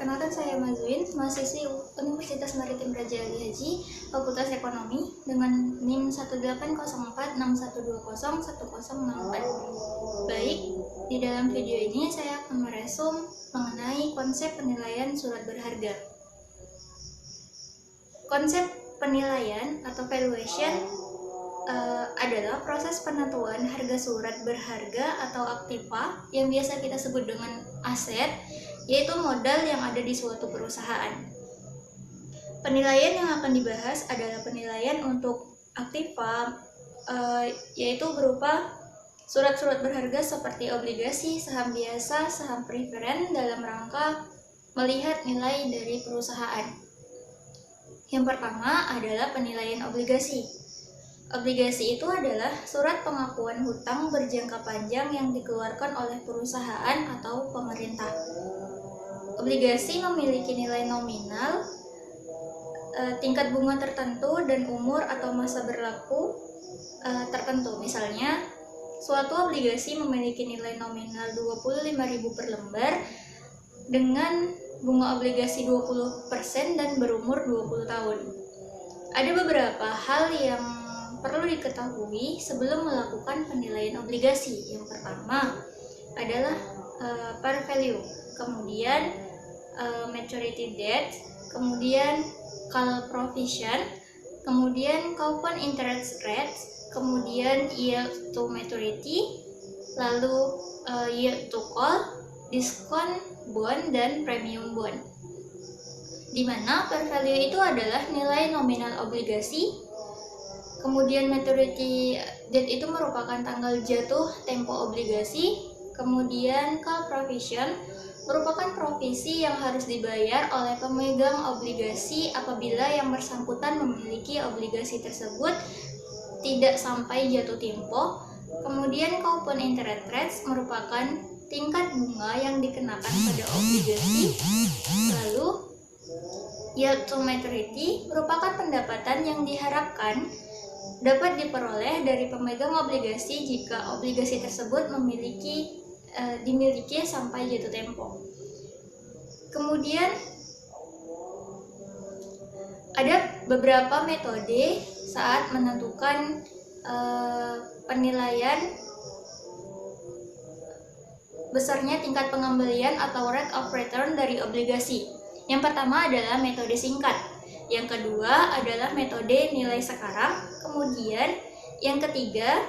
Perkenalkan, saya Mazuin, mahasiswi Universitas Maritim Raja Ali Haji, Fakultas Ekonomi, dengan NIM 18041201064. Baik, di dalam video ini saya akan meresum mengenai konsep penilaian surat berharga. Konsep penilaian atau valuation adalah proses penentuan harga surat berharga atau aktiva yang biasa kita sebut dengan aset, yaitu modal yang ada di suatu perusahaan. Penilaian yang akan dibahas adalah penilaian untuk aktiva, yaitu berupa surat-surat berharga seperti obligasi, saham biasa, saham preferen dalam rangka melihat nilai dari perusahaan. Yang pertama adalah penilaian obligasi. Obligasi itu adalah surat pengakuan hutang berjangka panjang yang dikeluarkan oleh perusahaan atau pemerintah. Obligasi memiliki nilai nominal, tingkat bunga tertentu, dan umur atau masa berlaku tertentu. Misalnya, suatu obligasi memiliki nilai nominal 25.000 per lembar dengan bunga obligasi 20% dan berumur 20 tahun. Ada beberapa hal yang perlu diketahui sebelum melakukan penilaian obligasi. Yang pertama adalah par value, kemudian maturity date, kemudian call provision, kemudian coupon interest rate, kemudian yield to maturity, lalu yield to call, discount bond, dan premium bond. Di mana par value itu adalah nilai nominal obligasi, kemudian maturity date itu merupakan tanggal jatuh tempo obligasi, kemudian call provision merupakan provisi yang harus dibayar oleh pemegang obligasi apabila yang bersangkutan memiliki obligasi tersebut tidak sampai jatuh tempo. Kemudian coupon interest rates merupakan tingkat bunga yang dikenakan pada obligasi. Lalu yield to maturity merupakan pendapatan yang diharapkan dapat diperoleh dari pemegang obligasi jika obligasi tersebut dimiliki sampai jatuh tempo. Kemudian ada beberapa metode saat menentukan penilaian besarnya tingkat pengembalian atau rate of return dari obligasi. Yang pertama adalah metode singkat. Yang kedua adalah metode nilai sekarang. Kemudian yang ketiga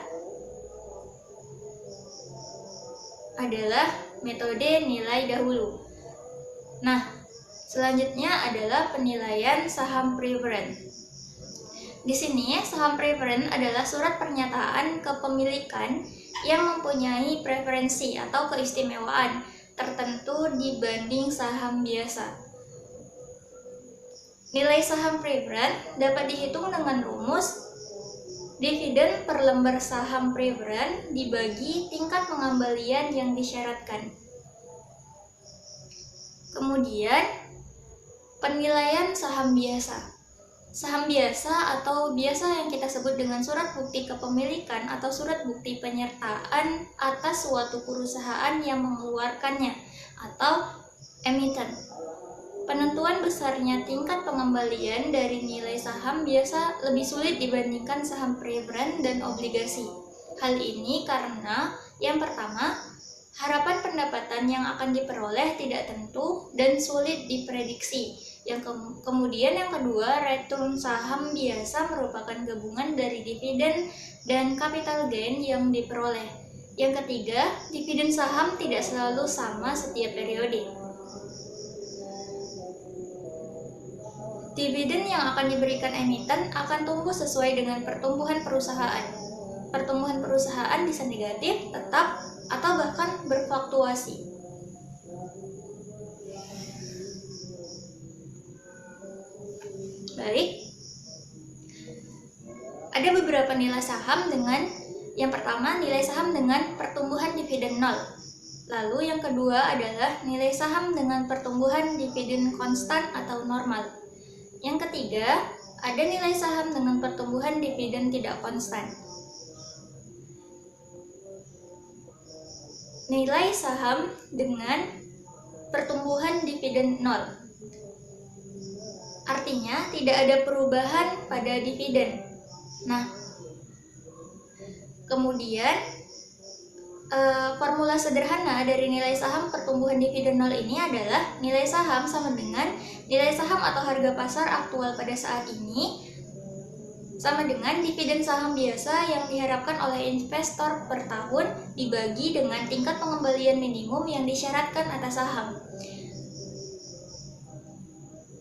adalah metode nilai dahulu. Nah, selanjutnya adalah penilaian saham preferen. Di sini saham preferen adalah surat pernyataan kepemilikan yang mempunyai preferensi atau keistimewaan tertentu dibanding saham biasa. Nilai saham preferen dapat dihitung dengan rumus dividen per lembar saham preferen dibagi tingkat pengembalian yang disyaratkan. Kemudian, penilaian saham biasa. Saham biasa atau biasa yang kita sebut dengan surat bukti kepemilikan atau surat bukti penyertaan atas suatu perusahaan yang mengeluarkannya atau emiten. Penentuan besarnya tingkat pengembalian dari nilai saham biasa lebih sulit dibandingkan saham preferen dan obligasi. Hal ini karena yang pertama, harapan pendapatan yang akan diperoleh tidak tentu dan sulit diprediksi. Kemudian yang kedua, return saham biasa merupakan gabungan dari dividen dan capital gain yang diperoleh. Yang ketiga, dividen saham tidak selalu sama setiap periode. Dividen yang akan diberikan emiten akan tumbuh sesuai dengan pertumbuhan perusahaan. Pertumbuhan perusahaan bisa negatif, tetap, atau bahkan berfluktuasi. Baik, ada beberapa nilai saham dengan yang pertama nilai saham dengan pertumbuhan dividen 0. Lalu yang kedua adalah nilai saham dengan pertumbuhan dividen konstan atau normal. Yang ketiga, ada nilai saham dengan pertumbuhan dividen tidak konstan. Nilai saham dengan pertumbuhan dividen 0. Artinya tidak ada perubahan pada dividen. Nah, kemudian formula sederhana dari nilai saham pertumbuhan dividen 0 ini adalah nilai saham sama dengan nilai saham atau harga pasar aktual pada saat ini sama dengan dividen saham biasa yang diharapkan oleh investor per tahun dibagi dengan tingkat pengembalian minimum yang disyaratkan atas saham.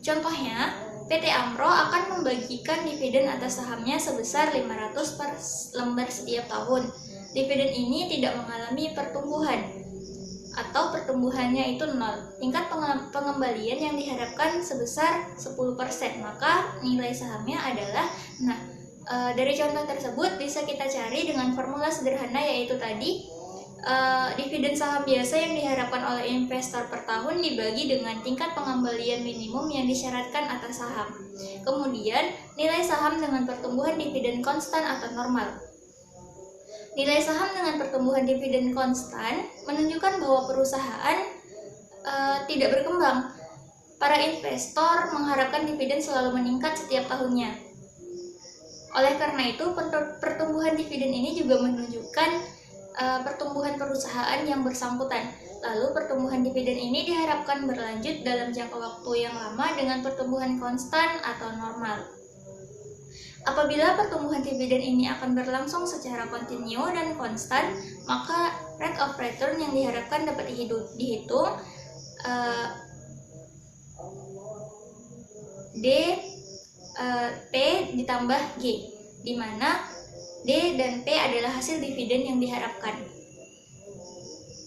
Contohnya, PT Amro akan membagikan dividen atas sahamnya sebesar 500 per lembar setiap tahun. Dividen ini tidak mengalami pertumbuhan atau pertumbuhannya itu 0. Tingkat pengembalian yang diharapkan sebesar 10%, maka nilai sahamnya adalah dari contoh tersebut bisa kita cari dengan formula sederhana, yaitu tadi dividen saham biasa yang diharapkan oleh investor per tahun dibagi dengan tingkat pengembalian minimum yang disyaratkan atas saham. Kemudian nilai saham dengan pertumbuhan dividen konstan atau normal. Nilai saham dengan pertumbuhan dividen konstan menunjukkan bahwa perusahaan tidak berkembang. Para investor mengharapkan dividen selalu meningkat setiap tahunnya. Oleh karena itu, pertumbuhan dividen ini juga menunjukkan pertumbuhan perusahaan yang bersangkutan. Lalu pertumbuhan dividen ini diharapkan berlanjut dalam jangka waktu yang lama dengan pertumbuhan konstan atau normal. Apabila pertumbuhan dividen ini akan berlangsung secara kontinu dan konstan, maka rate of return yang diharapkan dapat dihitung P ditambah G, di mana D dan P adalah hasil dividen yang diharapkan.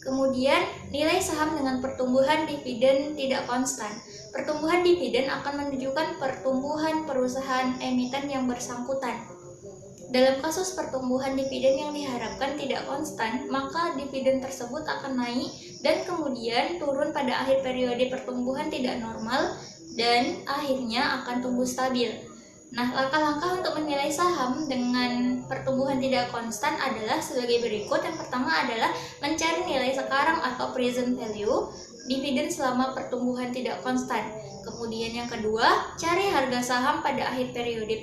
Kemudian, nilai saham dengan pertumbuhan dividen tidak konstan. Pertumbuhan dividen akan menunjukkan pertumbuhan perusahaan emiten yang bersangkutan. Dalam kasus pertumbuhan dividen yang diharapkan tidak konstan, maka dividen tersebut akan naik dan kemudian turun pada akhir periode pertumbuhan tidak normal dan akhirnya akan tumbuh stabil. Nah, langkah-langkah untuk menilai saham dengan pertumbuhan tidak konstan adalah sebagai berikut. Yang pertama adalah mencari nilai sekarang atau present value dividen selama pertumbuhan tidak konstan. Kemudian yang kedua, cari harga saham pada akhir periode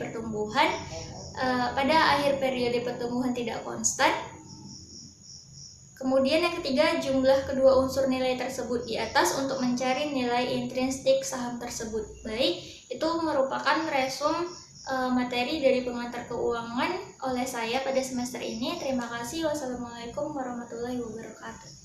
pertumbuhan tidak konstan. Kemudian yang ketiga, jumlah kedua unsur nilai tersebut di atas untuk mencari nilai intrinsik saham tersebut. Baik, itu merupakan resum materi dari pengantar keuangan oleh saya pada semester ini. Terima kasih. Wassalamualaikum warahmatullahi wabarakatuh.